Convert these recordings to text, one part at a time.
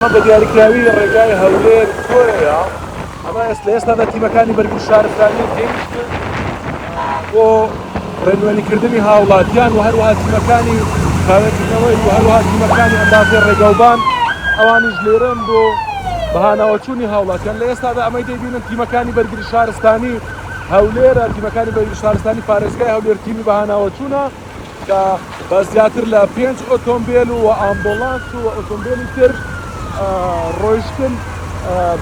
بە دیاریکراوی ڕێگای هەولێر کۆیە ئەمە ئێستا تیمەکانی بەرگری شارستانی گەیشتن بۆ ڕێنوێنیکردنی هاوڵاتیان و هەروەها تیمەکانی کاوێکردنەوەی و هەروەها تیمەکانی ئەندازیار ڕێگاوبان ئەوانیش لێرەن بۆ بەهاناوەچوونی هاوڵاتیان. لە ئێستادا ئەمەی دەبینن تیمەکانی بەرگری شارستانی هەولێرە، تیمەکانی بەرگری شارستانی پارێزگای هەولێر تیمی بەهاناوەچوونە کە بە زیاتر لە 5 ئۆتۆمبیل و ئامبۆڵانس و ئۆتۆمبیلی تر ڕۆیشتن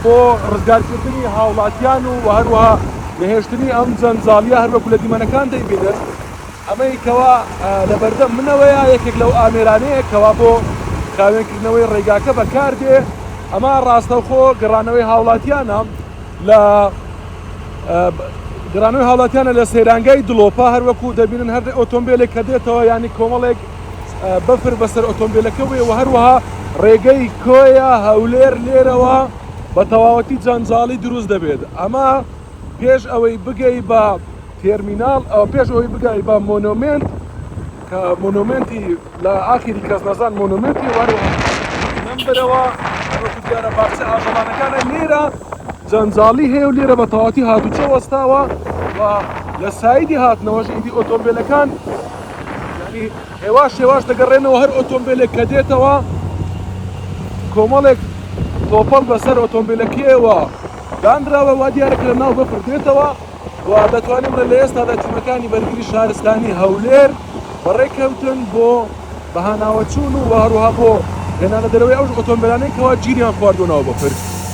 بۆ ڕزگارکردنی هاوڵاتیان و هەروەها لەهێشتنی ئەم جەنجاڵیە هەروەکو لە دیمەنەکان دەیبێنن. ئەمەی کەوا لە بەردەم منەوەیە یەکێک لەو ئامێرانەیە کەوا بۆ خاوێنکردنەوەی ڕێگاکە بەکاردێ. ئەمە ڕاستەوخۆ گەڕانەوەی هاوڵاتیانە لە گەڕانەوەی هاوڵاتیانە لە سەیرانگای دڵۆپە، هەروەکو دەبینن هەر ئۆتۆمبیلێک کە دێتەوە ینی کۆمەڵێک بەفر بەسەر ئۆتۆمبیلەکە وێ و هەروەها ڕێگەی کۆیە هەولێر لێرەوە بە تەواوەتی جەنجاڵی دروست دەبێت. ئەمە پێش ئەوەی بگەی بە تێرمیناڵ پێش ئەوەی بگای بە مۆنۆمنت کە مۆنۆمنتی لە ئاخری کەس نەزان مۆنۆمنتی وەروەها نەمبرەوە هەروەکو دیارە باخچە ئاژەڵانەکانە لێرە جەنجاڵی هەیە و لێرە بە تەواوەتی هاتوچە وەستاوە و لە سایدی هاتنەوەش ئیدی ئۆتۆمبیلەکان ینی هێواش دەگەڕێنەوە هەر ئۆتۆمبیلێک کە دێتەوە کۆمەڵێک تۆپەڵ بەسەر ئۆتۆمبیلەکەیەوە دانراوە وا دیارەکە لە ناو بەفر دێتەوە و دەتوانین لە ئێستادا تیمەکانی بەرگری شارستانی هەولێر بەڕێکەوتن بۆ بەهاناوەچوون و هەروەها بۆ هێنانە دەرەوەی ئەو ئۆتۆمبیلانەی کەوا گیریان خواردوونەوە بەفر.